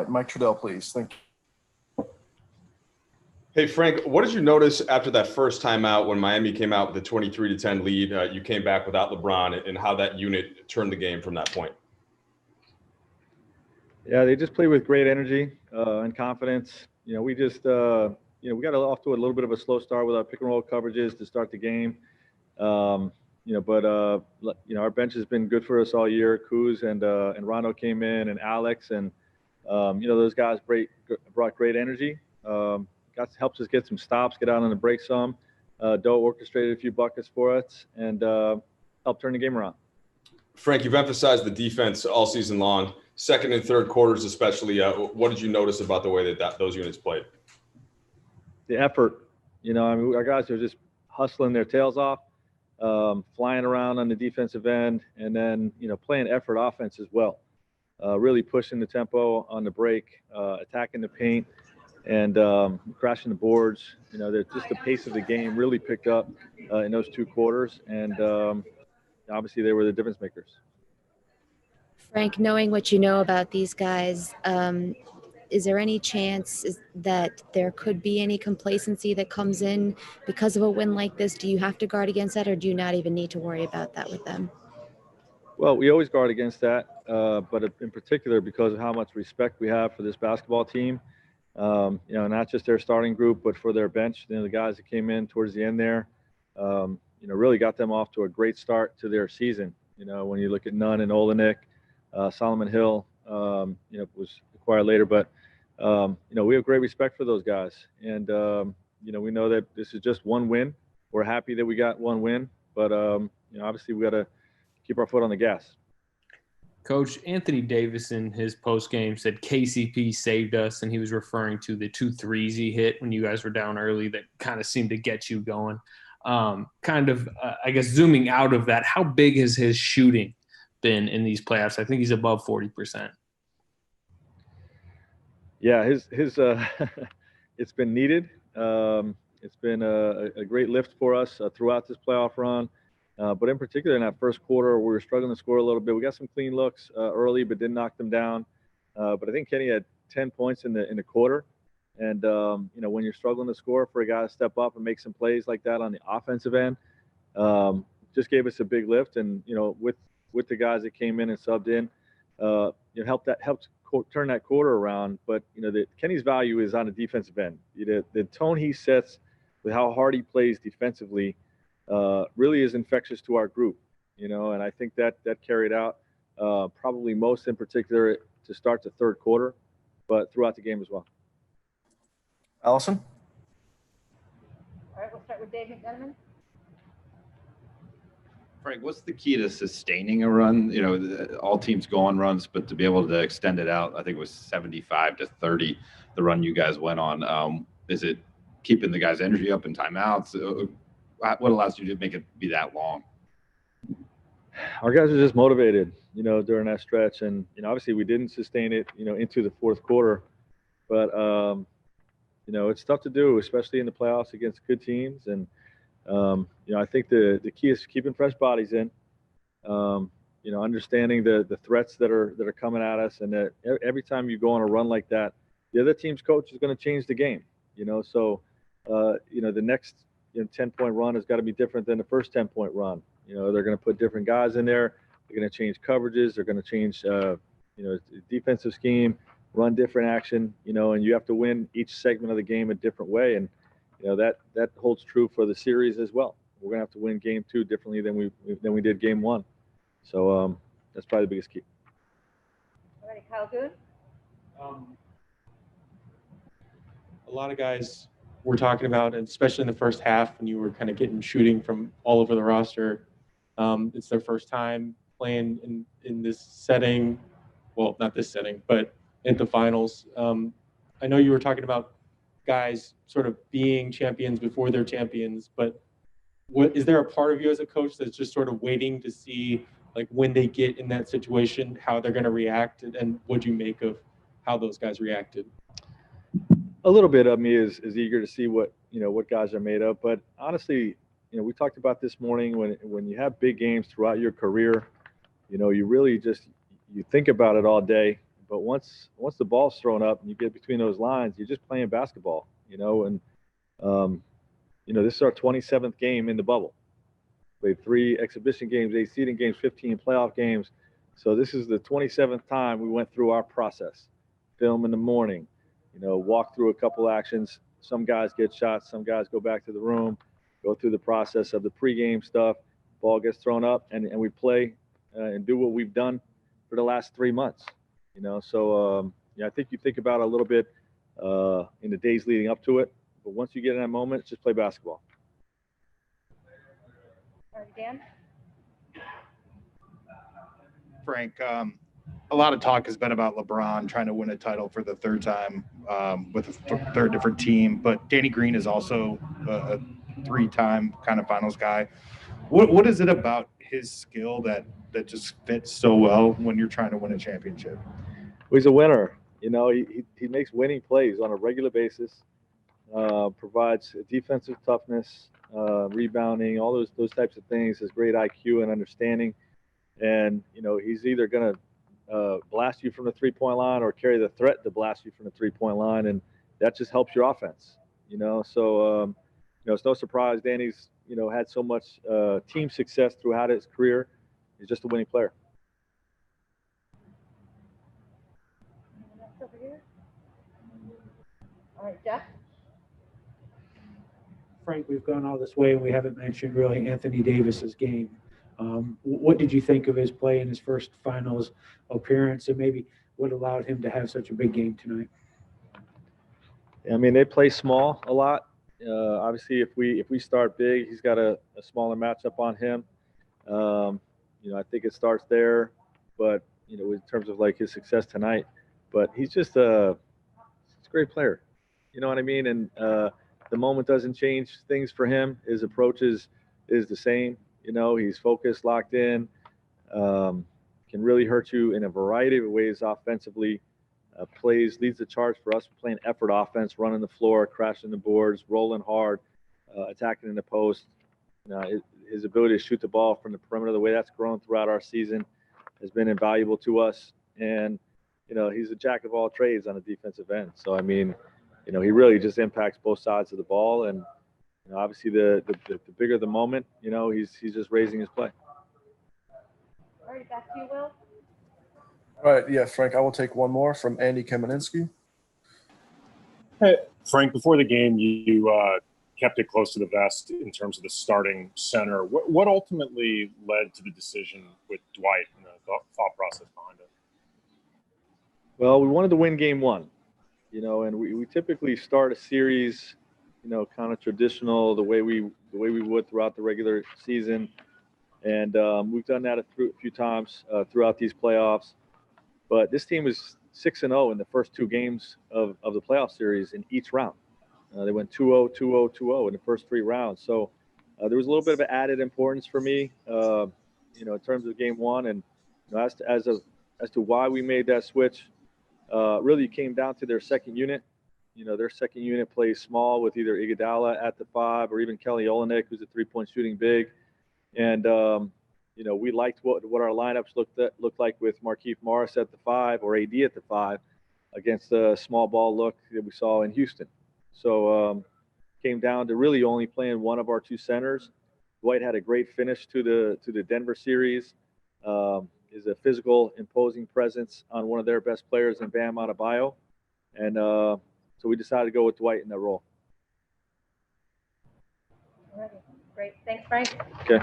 Mike Trudell, please. Thank you. Hey, Frank, what did you notice after that first time out when Miami came out with a 23-10 lead? You came back without LeBron, and how that unit turned the game from that point? Yeah, they just played with great energy and confidence. We just, we got off to a little bit of a slow start with our pick and roll coverages to start the game. But our bench has been good for us all year. Kuz and Rondo came in, and Alex, and those guys brought great energy. Helps us get some stops, get out on the break some. Doe orchestrated a few buckets for us and helped turn the game around. Frank, you've emphasized the defense all season long, second and third quarters especially. What did you notice about the way that those units played? The effort. Our guys are just hustling their tails off, flying around on the defensive end, and then, playing effort offense as well. Really pushing the tempo on the break, attacking the paint, and crashing the boards. Just the pace of the game really picked up in those two quarters, and obviously they were the difference makers. Frank, knowing what you know about these guys, is there any chance that there could be any complacency that comes in because of a win like this? Do you have to guard against that, or do you not even need to worry about that with them? Well, we always guard against that, but in particular because of how much respect we have for this basketball team. Not just their starting group, but for their bench. The guys that came in towards the end there, really got them off to a great start to their season. When you look at Nunn and Olenek, Solomon Hill, was acquired later, but we have great respect for those guys, and we know that this is just one win. We're happy that we got one win, but obviously we got to keep our foot on the gas. Coach, Anthony Davis in his postgame said KCP saved us, and he was referring to the 2 threes he hit when you guys were down early that kind of seemed to get you going. I guess zooming out of that, how big has his shooting been in these playoffs? I think he's above 40%. Yeah, his it's been needed. It's been a great lift for us throughout this playoff run. But in particular in that first quarter, we were struggling to score a little bit. We got some clean looks early, but didn't knock them down. But I think Kenny had 10 points in the quarter. And, when you're struggling to score, for a guy to step up and make some plays like that on the offensive end, just gave us a big lift. And, with the guys that came in and subbed in, helped turn that quarter around. But, Kenny's value is on the defensive end. The tone he sets with how hard he plays defensively really is infectious to our group, and I think that carried out probably most in particular to start the third quarter, but throughout the game as well. Allison? All right, we'll start with Dave McDonough. Frank, what's the key to sustaining a run? All teams go on runs, but to be able to extend it out, I think it was 75-30, the run you guys went on. Is it keeping the guys' energy up in timeouts? What allows you to make it be that long? Our guys are just motivated, during that stretch. And, obviously we didn't sustain it, into the fourth quarter. But, it's tough to do, especially in the playoffs against good teams. And, I think the key is keeping fresh bodies in, understanding the threats that are coming at us. And that every time you go on a run like that, the other team's coach is going to change the game, So, the next 10-point run has got to be different than the first 10-point run. They're going to put different guys in there. They're going to change coverages. They're going to change, defensive scheme, run different action, and you have to win each segment of the game a different way. And, that holds true for the series as well. We're going to have to win game 2 differently than we did game 1. So that's probably the biggest key. All right, Kyle Goode. A lot of guys we're talking about, and especially in the first half when you were kind of getting shooting from all over the roster. It's their first time playing in this setting. Well, not this setting, but in the finals. I know you were talking about guys sort of being champions before they're champions, but is there a part of you as a coach that's just sort of waiting to see, like, when they get in that situation, how they're going to react, and what you make of how those guys reacted? A little bit of me is eager to see what guys are made of. But honestly, we talked about this morning, when you have big games throughout your career, you really you think about it all day, But once the ball's thrown up and you get between those lines, you're just playing basketball, you know. And this is our 27th game in the bubble. Played 3 exhibition games, 8 seeding games, 15 playoff games. So this is the 27th time we went through our process. Film in the morning, walk through a couple actions. Some guys get shots, some guys go back to the room, go through the process of the pregame stuff. Ball gets thrown up, and we play and do what we've done for the last 3 months. So I think you think about it a little bit in the days leading up to it. But once you get in that moment, just play basketball. All right, Dan. Frank, a lot of talk has been about LeBron trying to win a title for the 3rd time with a 3rd different team, but Danny Green is also a 3-time kind of finals guy. What is it about his skill that just fits so well when you're trying to win a championship? Well, he's a winner. He makes winning plays on a regular basis, provides defensive toughness, rebounding, all those types of things, has great IQ and understanding. And, he's either going to blast you from the 3-point line or carry the threat to blast you from the 3-point line. And that just helps your offense, So, it's no surprise Danny's, had so much team success throughout his career. He's just a winning player. Next over here. All right, Jeff. Frank, we've gone all this way and we haven't mentioned really Anthony Davis's game. What did you think of his play in his first finals appearance, and maybe what allowed him to have such a big game tonight? I mean, they play small a lot. Obviously, if we start big, he's got a smaller matchup on him. I think it starts there, but in terms of like his success tonight, but he's just a great player. You know what I mean? And the moment doesn't change things for him. His approach is the same. He's focused, locked in, can really hurt you in a variety of ways offensively. Leads the charge for us. We're playing effort offense, running the floor, crashing the boards, rolling hard, attacking in the post. His ability to shoot the ball from the perimeter, the way that's grown throughout our season, has been invaluable to us. And, he's a jack of all trades on the defensive end. So, I mean, he really just impacts both sides of the ball. And obviously, the bigger the moment, he's just raising his play. All right, back to you, Will. All right, yeah, Frank, I will take one more from Andy Kameninski. Hey, Frank, before the game, you kept it close to the vest in terms of the starting center. What ultimately led to the decision with Dwight and the thought process behind it? Well, we wanted to win game 1, and we typically start a series, kind of traditional, the way we would throughout the regular season. And we've done that a few times throughout these playoffs. But this team was 6-0 in the first 2 games of the playoff series in each round. They went 2-0, 2-0, 2-0 in the first 3 rounds. So there was a little bit of added importance for me, in terms of game 1. And as to why we made that switch, really came down to their second unit. Their second unit plays small with either Iguodala at the 5 or even Kelly Olynyk, who's a 3-point shooting big. And we liked what our lineups looked like with Markieff Morris at the 5 or AD at the 5 against the small ball look that we saw in Houston. So came down to really only playing one of our 2 centers. Dwight had a great finish to the Denver series. Is a physical, imposing presence on one of their best players in Bam Adebayo. And so we decided to go with Dwight in that role. All right, great. Thanks, Frank. Okay.